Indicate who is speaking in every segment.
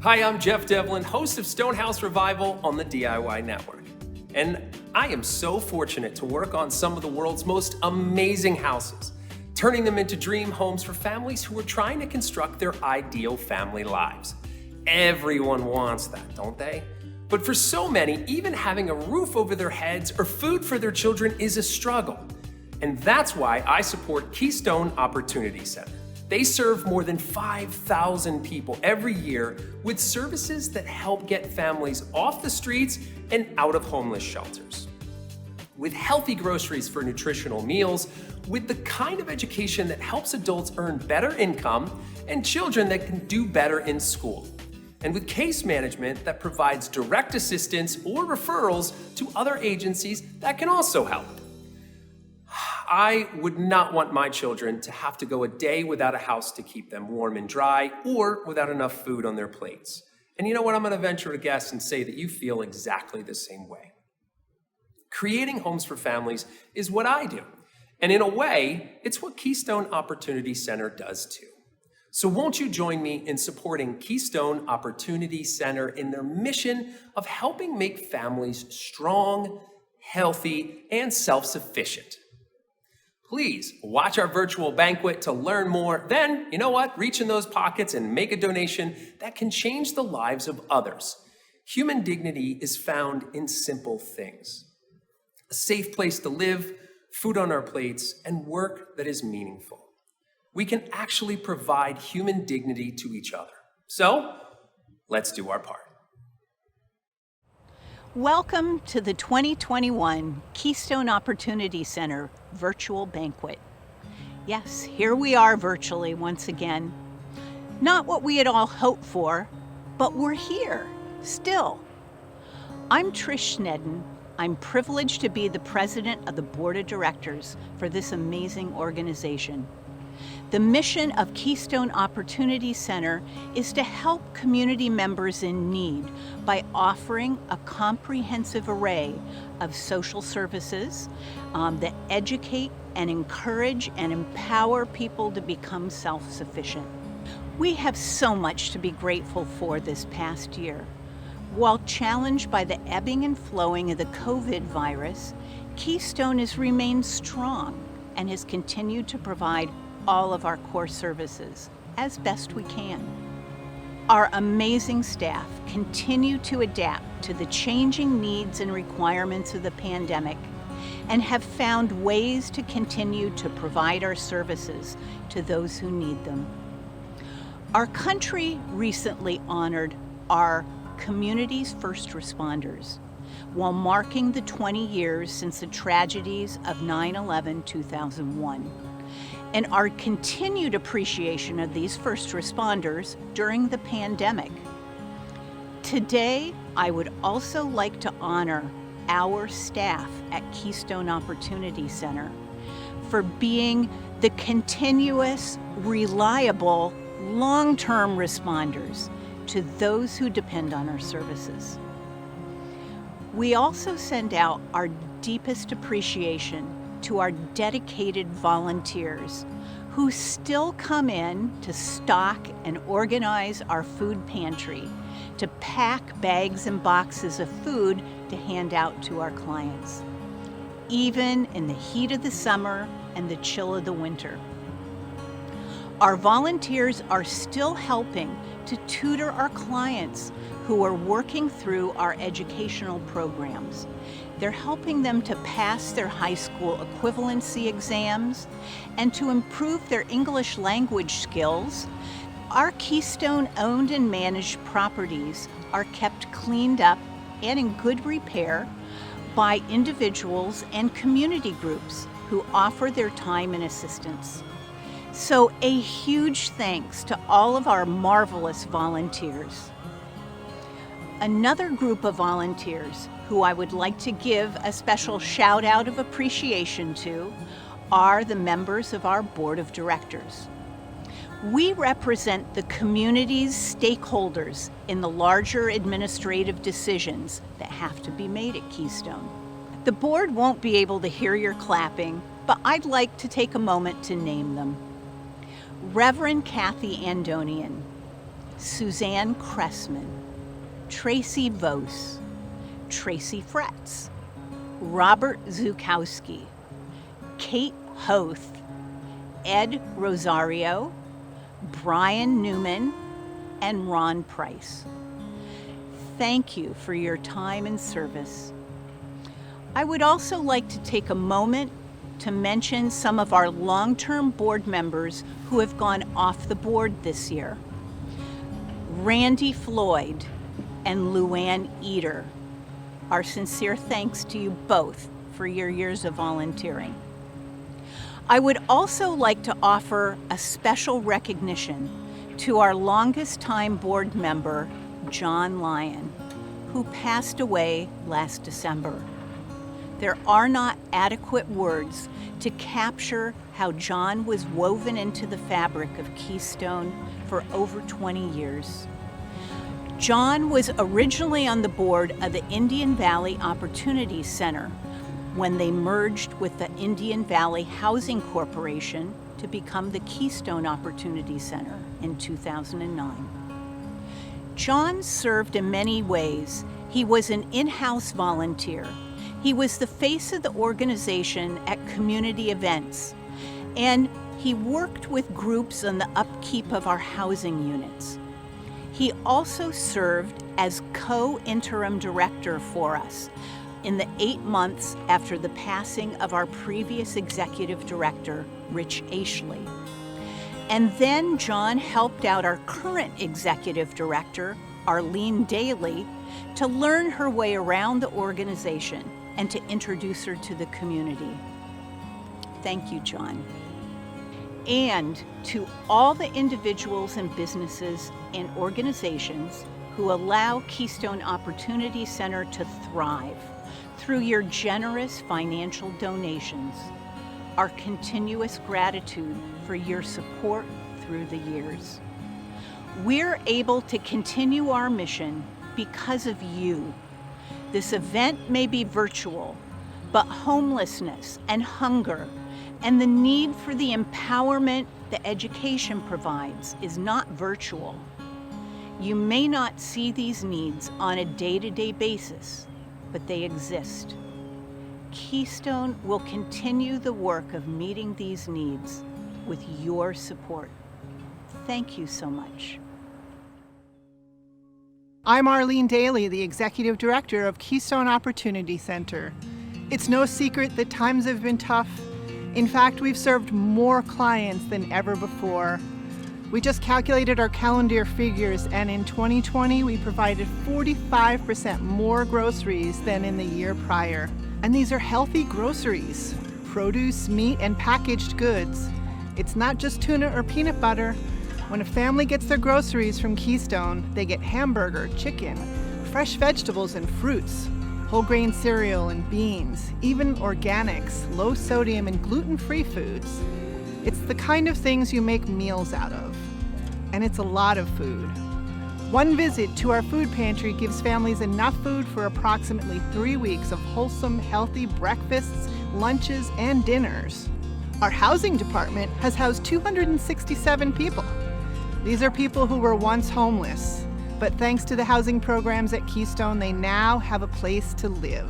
Speaker 1: Hi, I'm Jeff Devlin, host of Stonehouse Revival on the DIY Network. And I am so fortunate to work on some of the world's most amazing houses, turning them into dream homes for families who are trying to construct their ideal family lives. Everyone wants that, don't they? But for so many, even having a roof over their heads or food for their children is a struggle. And that's why I support Keystone Opportunity Center. They serve more than 5,000 people every year with services that help get families off the streets and out of homeless shelters. With healthy groceries for nutritional meals, with the kind of education that helps adults earn better income and children that can do better in school. And with case management that provides direct assistance or referrals to other agencies that can also help. I would not want my children to have to go a day without a house to keep them warm and dry or without enough food on their plates. And you know what? I'm going to venture a guess and say that you feel exactly the same way. Creating homes for families is what I do. And in a way, it's what Keystone Opportunity Center does too. So won't you join me in supporting Keystone Opportunity Center in their mission of helping make families strong, healthy, and self-sufficient? Please watch our virtual banquet to learn more. Then, you know what? Reach in those pockets and make a donation that can change the lives of others. Human dignity is found in simple things. A safe place to live, food on our plates, and work that is meaningful. We can actually provide human dignity to each other. So, let's do our part.
Speaker 2: Welcome to the 2021 Keystone Opportunity Center virtual banquet. Yes, here we are virtually once again. Not what we had all hoped for, but we're here, still. I'm Trish Snedden. I'm privileged to be the president of the board of directors for this amazing organization. The mission of Keystone Opportunity Center is to help community members in need by offering a comprehensive array of social services that educate and encourage and empower people to become self-sufficient. We have so much to be grateful for this past year. While challenged by the ebbing and flowing of the COVID virus, Keystone has remained strong and has continued to provide all of our core services as best we can. Our amazing staff continue to adapt to the changing needs and requirements of the pandemic and have found ways to continue to provide our services to those who need them. Our country recently honored our community's first responders while marking the 20 years since the tragedies of 9/11/2001. And our continued appreciation of these first responders during the pandemic. Today, I would also like to honor our staff at Keystone Opportunity Center for being the continuous, reliable, long-term responders to those who depend on our services. We also send out our deepest appreciation to our dedicated volunteers who still come in to stock and organize our food pantry, to pack bags and boxes of food to hand out to our clients, even in the heat of the summer and the chill of the winter. Our volunteers are still helping to tutor our clients who are working through our educational programs. They're helping them to pass their high school equivalency exams and to improve their English language skills. Our Keystone owned and managed properties are kept cleaned up and in good repair by individuals and community groups who offer their time and assistance. So a huge thanks to all of our marvelous volunteers. Another group of volunteers who I would like to give a special shout out of appreciation to are the members of our board of directors. We represent the community's stakeholders in the larger administrative decisions that have to be made at Keystone. The board won't be able to hear your clapping, but I'd like to take a moment to name them. Reverend Kathy Andonian, Suzanne Cressman, Tracy Vose, Tracy Fretz, Robert Zukowski, Kate Hoth, Ed Rosario, Brian Newman, and Ron Price. Thank you for your time and service. I would also like to take a moment to mention some of our long-term board members who have gone off the board this year. Randy Floyd and Luann Eder. Our sincere thanks to you both for your years of volunteering. I would also like to offer a special recognition to our longest-time board member, John Lyon, who passed away last December. There are not adequate words to capture how John was woven into the fabric of Keystone for over 20 years. John was originally on the board of the Indian Valley Opportunity Center when they merged with the Indian Valley Housing Corporation to become the Keystone Opportunity Center in 2009. John served in many ways. He was an in-house volunteer. He was the face of the organization at community events, and he worked with groups on the upkeep of our housing units. He also served as co-interim director for us in the 8 months after the passing of our previous executive director, Rich Ashley. And then John helped out our current executive director, Arlene Daly, to learn her way around the organization and to introduce her to the community. Thank you, John. And to all the individuals and businesses and organizations who allow Keystone Opportunity Center to thrive through your generous financial donations, our continuous gratitude for your support through the years. We're able to continue our mission because of you. This event may be virtual, but homelessness and hunger and the need for the empowerment the education provides is not virtual. You may not see these needs on a day-to-day basis, but they exist. Keystone will continue the work of meeting these needs with your support. Thank you so much.
Speaker 3: I'm Arlene Daly, the Executive Director of Keystone Opportunity Center. It's no secret that times have been tough. In fact, we've served more clients than ever before. We just calculated our calendar figures, and in 2020, we provided 45% more groceries than in the year prior. And these are healthy groceries: produce, meat, and packaged goods. It's not just tuna or peanut butter. When a family gets their groceries from Keystone, they get hamburger, chicken, fresh vegetables and fruits, whole grain cereal and beans, even organics, low sodium and gluten-free foods. It's the kind of things you make meals out of. And it's a lot of food. One visit to our food pantry gives families enough food for approximately 3 weeks of wholesome, healthy breakfasts, lunches, and dinners. Our housing department has housed 267 people. These are people who were once homeless, but thanks to the housing programs at Keystone, they now have a place to live.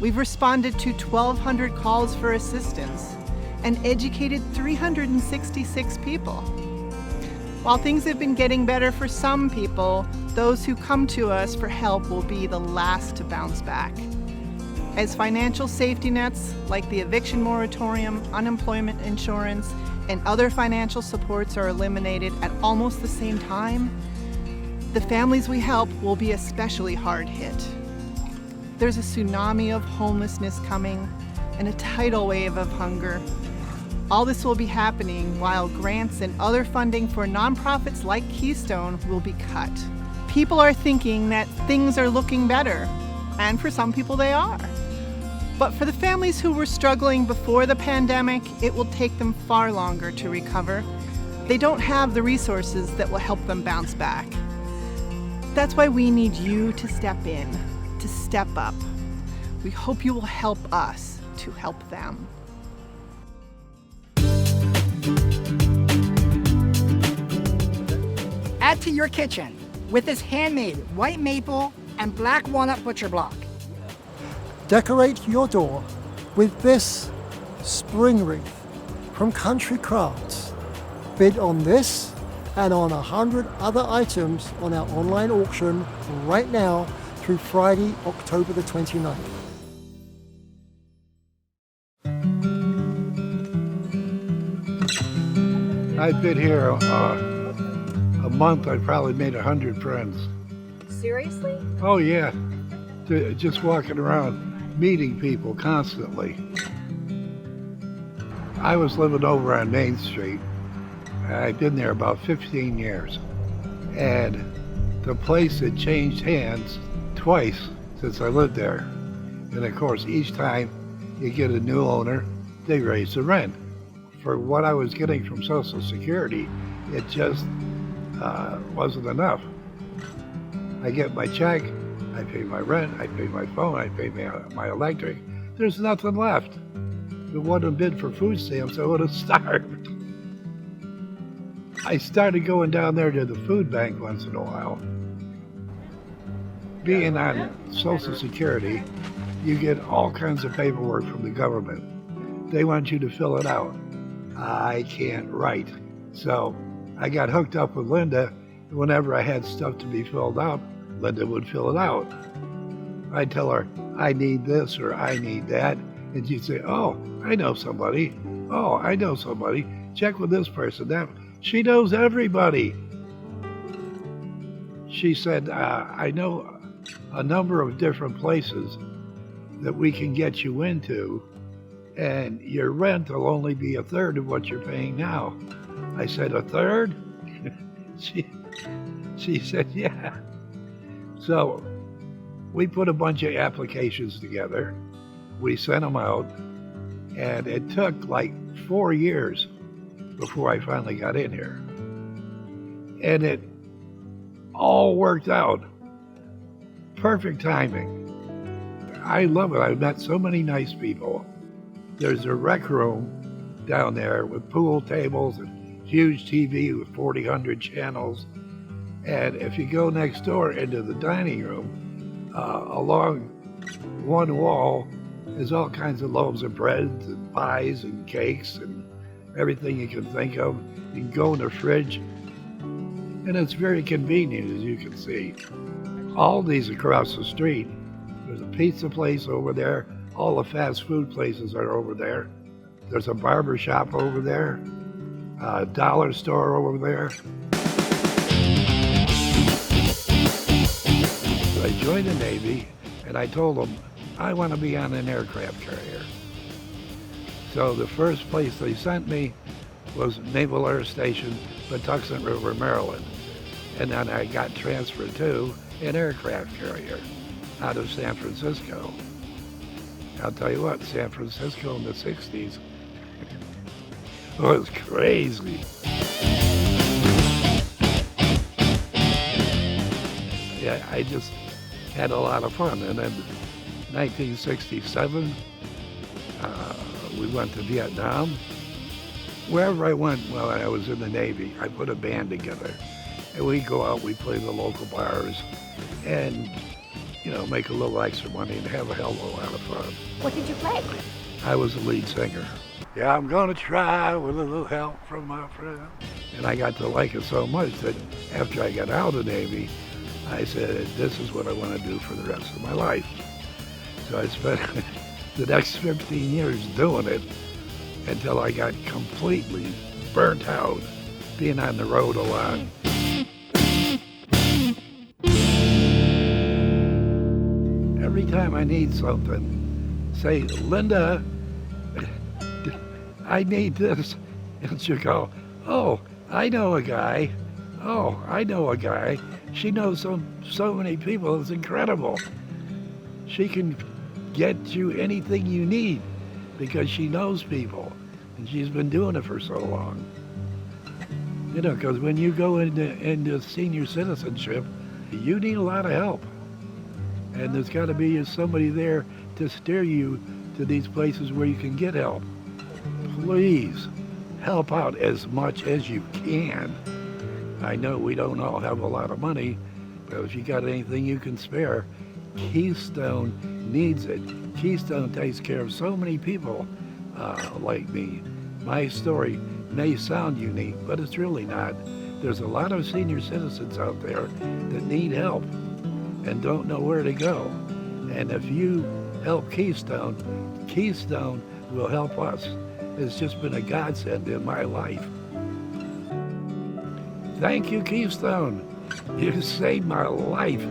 Speaker 3: We've responded to 1,200 calls for assistance and educated 366 people. While things have been getting better for some people, those who come to us for help will be the last to bounce back. As financial safety nets like the eviction moratorium, unemployment insurance, and other financial supports are eliminated at almost the same time, the families we help will be especially hard hit. There's a tsunami of homelessness coming and a tidal wave of hunger. All this will be happening while grants and other funding for nonprofits like Keystone will be cut. People are thinking that things are looking better, and for some people they are. But for the families who were struggling before the pandemic, it will take them far longer to recover. They don't have the resources that will help them bounce back. That's why we need you to step in, to step up. We hope you will help us to help them.
Speaker 4: Add to your kitchen with this handmade white maple and black walnut butcher block.
Speaker 5: Decorate your door with this spring wreath from Country Crafts. Bid on this and on 100 other items on our online auction right now through Friday, October the 29th.
Speaker 6: I've been here a month. I probably made 100 friends.
Speaker 7: Seriously?
Speaker 6: Oh yeah, just walking around, meeting people constantly. I was living over on Main Street. I've been there about 15 years. And the place had changed hands twice since I lived there. And of course, each time you get a new owner, they raise the rent. For what I was getting from Social Security, it just wasn't enough. I get my check, I pay my rent, I pay my phone, I pay my electric. There's nothing left. If it wasn't bid for food stamps, I would have starved. I started going down there to the food bank once in a while. Being on Social Security, you get all kinds of paperwork from the government. They want you to fill it out. I can't write. So I got hooked up with Linda. Whenever I had stuff to be filled out, Linda would fill it out. I'd tell her, I need this or I need that. And she'd say, oh, I know somebody. Oh, I know somebody. Check with this person. That she knows everybody. She said, I know a number of different places that we can get you into, and your rent will only be a third of what you're paying now. I said, a third? She said, yeah. So we put a bunch of applications together. We sent them out, and it took like 4 years before I finally got in here. And it all worked out. Perfect timing. I love it. I've met so many nice people. There's a rec room down there with pool tables and huge TV with 4,000 channels. And if you go next door into the dining room, along one wall is all kinds of loaves of breads and pies and cakes and everything you can think of. You can go in the fridge, and it's very convenient, as you can see. Aldi's across the street. There's a pizza place over there. All the fast food places are over there. There's a barber shop over there, a dollar store over there. So I joined the Navy, and I told them, I want to be on an aircraft carrier. So the first place they sent me was Naval Air Station, Patuxent River, Maryland. And then I got transferred to an aircraft carrier out of San Francisco. I'll tell you what, San Francisco in the 60s was crazy. Yeah, I just had a lot of fun. And then 1967, we went to Vietnam. Wherever I went while I was in the Navy, I put a band together. And we go out, we play the local bars, and make a little extra money and have a hell of a lot of fun.
Speaker 7: What did you play?
Speaker 6: I was the lead singer. Yeah, I'm gonna try with a little help from my friend. And I got to like it so much that after I got out of the Navy, I said, this is what I want to do for the rest of my life. So I spent the next 15 years doing it until I got completely burnt out being on the road a lot. Every time I need something, say, Linda, I need this. And she'll go, oh, I know a guy. Oh, I know a guy. She knows so many people, it's incredible. She can get you anything you need because she knows people and she's been doing it for so long. Because when you go into senior citizenship, you need a lot of help. And there's got to be somebody there to steer you to these places where you can get help. Please help out as much as you can. I know we don't all have a lot of money, but if you got anything you can spare, Keystone needs it. Keystone takes care of so many people like me. My story may sound unique, but it's really not. There's a lot of senior citizens out there that need help and don't know where to go. And if you help Keystone, Keystone will help us. It's just been a godsend in my life. Thank you, Keystone. You saved my life.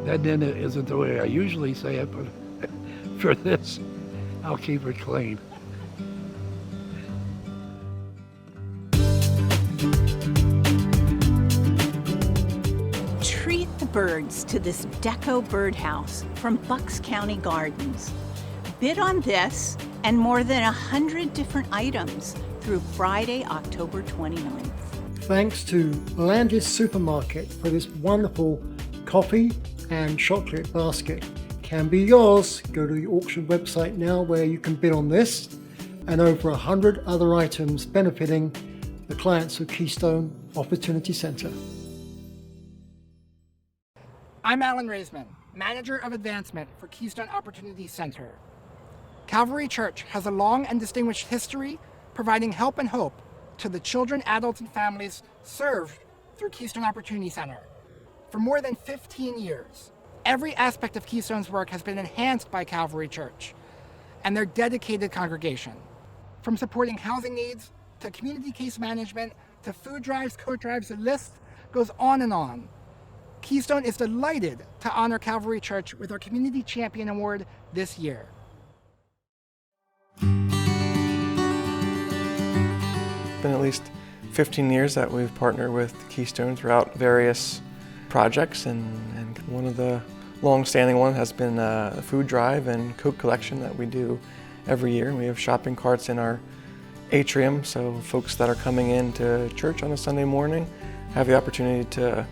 Speaker 6: That then isn't the way I usually say it, but for this, I'll keep it clean.
Speaker 2: Treat the birds to this deco birdhouse from Bucks County Gardens. Bid on this and more than 100 different items through Friday, October 29th.
Speaker 5: Thanks to Landis Supermarket for this wonderful coffee and chocolate basket. Can be yours. Go to the auction website now where you can bid on this and over 100 other items benefiting the clients of Keystone Opportunity Center.
Speaker 4: I'm Alan Raisman, Manager of Advancement for Keystone Opportunity Center. Calvary Church has a long and distinguished history providing help and hope to the children, adults, and families served through Keystone Opportunity Center. For more than 15 years, every aspect of Keystone's work has been enhanced by Calvary Church and their dedicated congregation. From supporting housing needs, to community case management, to food drives, coat drives, the list goes on and on. Keystone is delighted to honor Calvary Church with our Community Champion Award this year.
Speaker 8: It's been at least 15 years that we've partnered with Keystone throughout various projects, and one of the long-standing ones has been a food drive and coat collection that we do every year. We have shopping carts in our atrium, so folks that are coming in to church on a Sunday morning have the opportunity to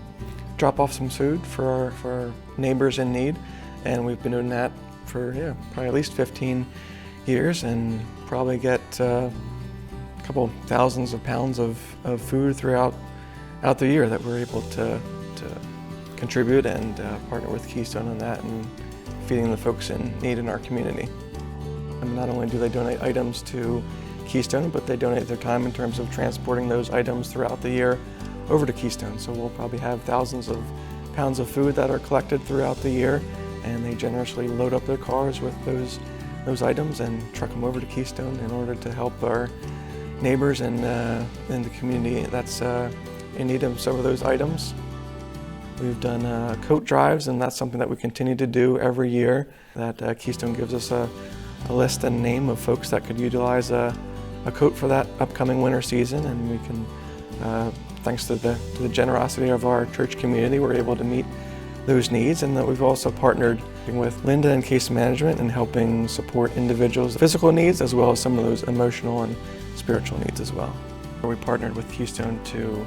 Speaker 8: drop off some food for our neighbors in need, and we've been doing that for probably at least 15 years and probably get a couple thousands of pounds of food throughout the year that we're able to contribute and partner with Keystone on that and feeding the folks in need in our community. And not only do they donate items to Keystone, but they donate their time in terms of transporting those items throughout the year over to Keystone. So we'll probably have thousands of pounds of food that are collected throughout the year, and they generously load up their cars with those items and truck them over to Keystone in order to help our neighbors and in the community that's in need of some of those items. We've done coat drives, and that's something that we continue to do every year. That Keystone gives us a list and name of folks that could utilize a coat for that upcoming winter season, and we can, thanks to the generosity of our church community, we're able to meet those needs. And that we've also partnered with Linda and Case Management in helping support individuals' physical needs as well as some of those emotional and spiritual needs as well. We partnered with Keystone to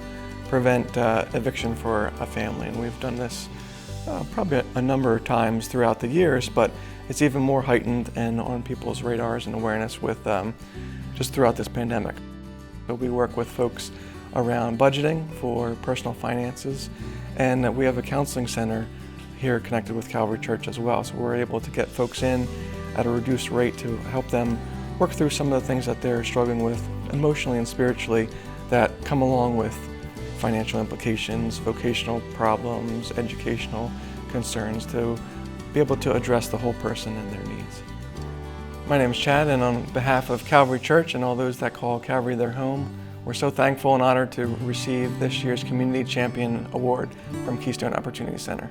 Speaker 8: prevent eviction for a family, and we've done this probably a number of times throughout the years, but it's even more heightened and on people's radars and awareness with just throughout this pandemic. So we work with folks around budgeting for personal finances, and we have a counseling center here connected with Calvary Church as well, so we're able to get folks in at a reduced rate to help them work through some of the things that they're struggling with emotionally and spiritually that come along with financial implications, vocational problems, educational concerns, to be able to address the whole person and their needs. My name is Chad, and on behalf of Calvary Church and all those that call Calvary their home, we're so thankful and honored to receive this year's Community Champion Award from Keystone Opportunity Center.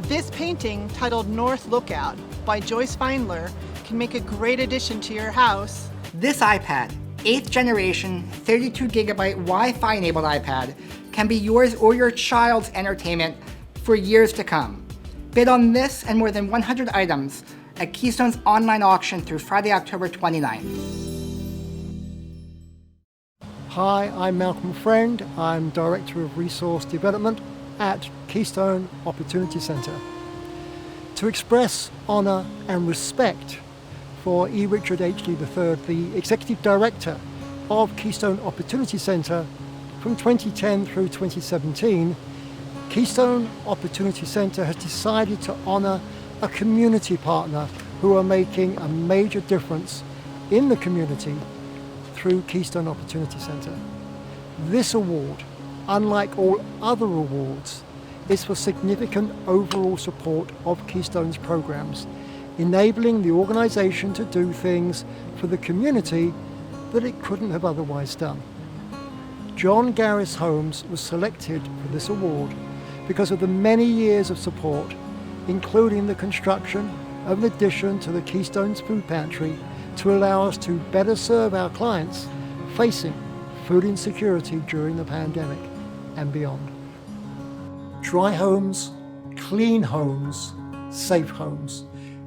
Speaker 3: This painting, titled North Lookout by Joyce Feindler, can make a great addition to your house.
Speaker 4: This iPad, 8th generation, 32 gigabyte Wi-Fi enabled iPad, can be yours or your child's entertainment for years to come. Bid on this and more than 100 items at Keystone's online auction through Friday, October 29th.
Speaker 5: Hi, I'm Malcolm Friend. I'm Director of Resource Development at Keystone Opportunity Center. To express honor and respect for E. Richard H. Lee III, the Executive Director of Keystone Opportunity Center from 2010 through 2017, Keystone Opportunity Center has decided to honor a community partner who are making a major difference in the community through Keystone Opportunity Center. This award, unlike all other awards, is for significant overall support of Keystone's programs, enabling the organization to do things for the community that it couldn't have otherwise done. John Garris Homes was selected for this award because of the many years of support, including the construction of an addition to the Keystone's food pantry to allow us to better serve our clients facing food insecurity during the pandemic and beyond. Dry homes, clean homes, safe homes.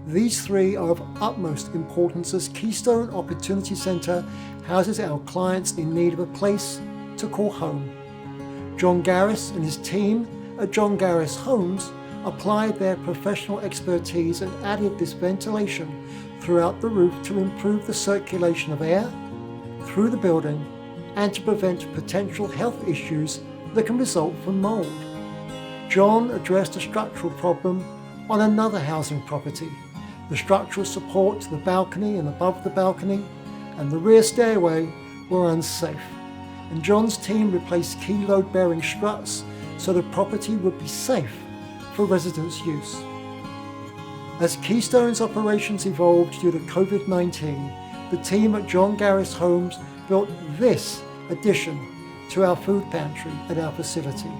Speaker 5: These three are of utmost importance as Keystone Opportunity Center houses our clients in need of a place to call home. John Garris and his team at John Garris Homes applied their professional expertise and added this ventilation throughout the roof to improve the circulation of air through the building and to prevent potential health issues that can result from mold. John addressed a structural problem on another housing property. The structural support to the balcony and above the balcony and the rear stairway were unsafe, and John's team replaced key load-bearing struts so the property would be safe for residents' use. As Keystone's operations evolved due to COVID-19, the team at John Garris Homes built this addition to our food pantry at our facility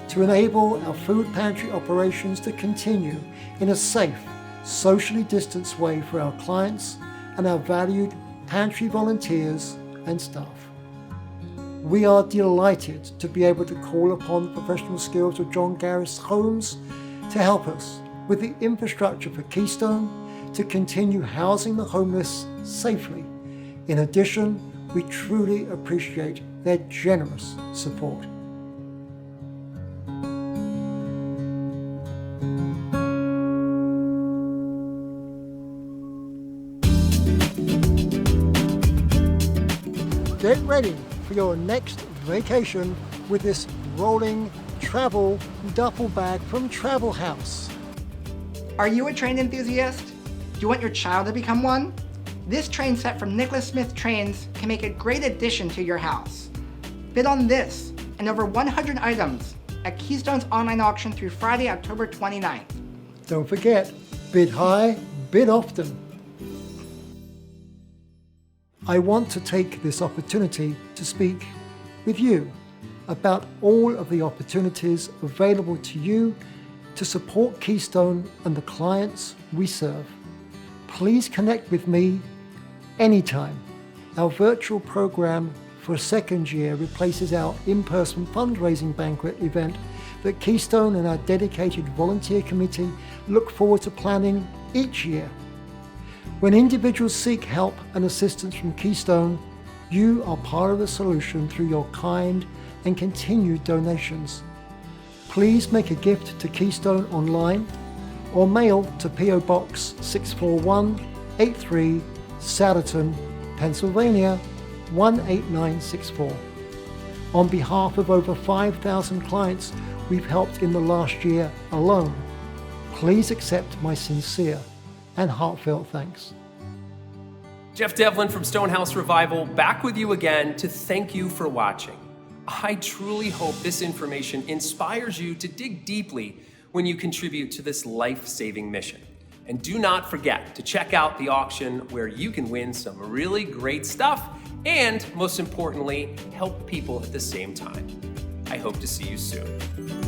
Speaker 5: to enable our food pantry operations to continue in a safe, socially distanced way for our clients and our valued pantry volunteers and staff. We are delighted to be able to call upon the professional skills of John Garris Homes to help us with the infrastructure for Keystone to continue housing the homeless safely. In addition, we truly appreciate their generous support. Get ready for your next vacation with this rolling travel duffel bag from Travel House.
Speaker 4: Are you a train enthusiast? Do you want your child to become one? This train set from Nicholas Smith Trains can make a great addition to your house. Bid on this and over 100 items at Keystone's online auction through Friday, October 29th.
Speaker 5: Don't forget, bid high, bid often. I want to take this opportunity to speak with you about all of the opportunities available to you to support Keystone and the clients we serve. Please connect with me anytime. Our virtual program for a second year replaces our in-person fundraising banquet event that Keystone and our dedicated volunteer committee look forward to planning each year. When individuals seek help and assistance from Keystone, you are part of the solution through your kind and continued donations. Please make a gift to Keystone online or mail to P.O. Box 64183, Souderton, Pennsylvania 18964. On behalf of over 5,000 clients we've helped in the last year alone, please accept my sincere and heartfelt thanks.
Speaker 1: Jeff Devlin from Stonehouse Revival back with you again to thank you for watching. I truly hope this information inspires you to dig deeply when you contribute to this life-saving mission. And do not forget to check out the auction where you can win some really great stuff and, most importantly, help people at the same time. I hope to see you soon.